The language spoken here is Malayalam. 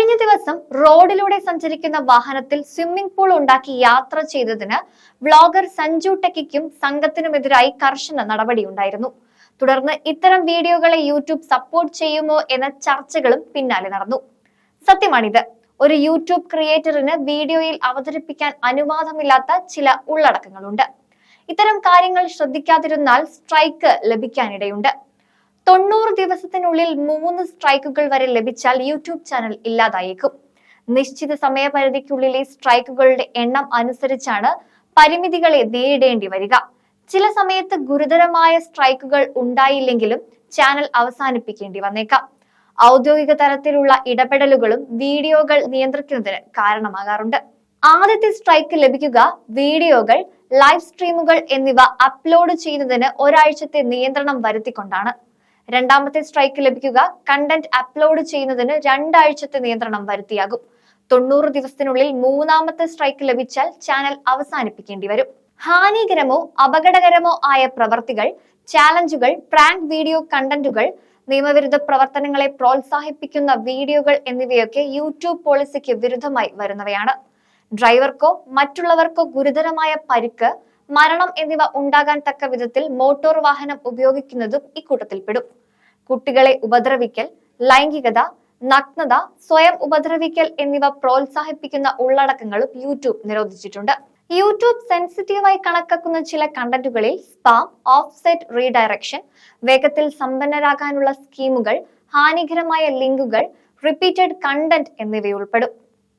കഴിഞ്ഞ ദിവസം റോഡിലൂടെ സഞ്ചരിക്കുന്ന വാഹനത്തിൽ സ്വിമ്മിംഗ് പൂൾ ഉണ്ടാക്കി യാത്ര ചെയ്തതിന് വ്ളോഗർ സഞ്ജു ടെക്കിക്കും സംഘത്തിനുമെതിരായി കർശന നടപടിയുണ്ടായിരുന്നു. തുടർന്ന് ഇത്തരം വീഡിയോകളെ യൂട്യൂബ് സപ്പോർട്ട് ചെയ്യുമോ എന്ന ചർച്ചകളും പിന്നാലെ നടന്നു. സത്യമാണിത്. ഒരു യൂട്യൂബ് ക്രിയേറ്ററിന് വീഡിയോയിൽ അവതരിപ്പിക്കാൻ അനുവാദമില്ലാത്ത ചില ഉള്ളടക്കങ്ങളുണ്ട്. ഇത്തരം കാര്യങ്ങൾ ശ്രദ്ധിക്കാതിരുന്നാൽ സ്ട്രൈക്ക് ലഭിക്കാനിടയുണ്ട്. 90 ദിവസത്തിനുള്ളിൽ 3 സ്ട്രൈക്കുകൾ വരെ ലഭിച്ചാൽ യൂട്യൂബ് ചാനൽ ഇല്ലാതായേക്കും. നിശ്ചിത സമയപരിധിക്കുള്ളിലെ സ്ട്രൈക്കുകളുടെ എണ്ണം അനുസരിച്ചാണ് പരിമിതികളെ നേരിടേണ്ടി വരിക. ചില സമയത്ത് ഗുരുതരമായ സ്ട്രൈക്കുകൾ ഉണ്ടായില്ലെങ്കിലും ചാനൽ അവസാനിപ്പിക്കേണ്ടി വന്നേക്കാം. ഔദ്യോഗിക തലത്തിലുള്ള ഇടപെടലുകളും വീഡിയോകൾ നിയന്ത്രിക്കുന്നതിന് കാരണമാകാറുണ്ട്. ആദ്യത്തെ സ്ട്രൈക്ക് ലഭിക്കുക വീഡിയോകൾ, ലൈവ് സ്ട്രീമുകൾ എന്നിവ അപ്ലോഡ് ചെയ്യുന്നതിന് ഒരാഴ്ചത്തെ നിയന്ത്രണം വരുത്തിക്കൊണ്ടാണ്. രണ്ടാമത്തെ സ്ട്രൈക്ക് ലഭിക്കുക കണ്ടന്റ് അപ്ലോഡ് ചെയ്യുന്നതിന് 2 ആഴ്ചത്തെ നിയന്ത്രണം വരുത്തിയാകും. 90 ദിവസത്തിനുള്ളിൽ 3ാമത്തെ സ്ട്രൈക്ക് ലഭിച്ചാൽ ചാനൽ അവസാനിപ്പിക്കേണ്ടി വരും. ഹാനികരമോ അപകടകരമോ ആയ പ്രവർത്തികൾ, ചാലഞ്ചുകൾ, പ്രാങ്ക് വീഡിയോ കണ്ടന്റുകൾ, നിയമവിരുദ്ധ പ്രവർത്തനങ്ങളെ പ്രോത്സാഹിപ്പിക്കുന്ന വീഡിയോകൾ എന്നിവയൊക്കെ യൂട്യൂബ് പോളിസിക്ക് വിരുദ്ധമായി വരുന്നവയാണ്. ഡ്രൈവർക്കോ മറ്റുള്ളവർക്കോ ഗുരുതരമായ പരിക്ക്, മരണം എന്നിവ ഉണ്ടാകാൻ തക്ക വിധത്തിൽ മോട്ടോർ വാഹനം ഉപയോഗിക്കുന്നതും ഇക്കൂട്ടത്തിൽപ്പെടും. കുട്ടികളെ ഉപദ്രവിക്കൽ, ലൈംഗികത, നഗ്നത, സ്വയം ഉപദ്രവിക്കൽ എന്നിവ പ്രോത്സാഹിപ്പിക്കുന്ന ഉള്ളടക്കങ്ങളും യൂട്യൂബ് നിരോധിച്ചിട്ടുണ്ട്. യൂട്യൂബ് സെൻസിറ്റീവായി കണക്കാക്കുന്ന ചില കണ്ടന്റുകളിൽ സ്പാം, ഓഫ്സെറ്റ് റീഡയറക്ഷൻ, വേഗത്തിൽ സമ്പന്നരാകാനുള്ള സ്കീമുകൾ, ഹാനികരമായ ലിങ്കുകൾ, റിപ്പീറ്റഡ് കണ്ടന്റ് എന്നിവയുൾപ്പെടും.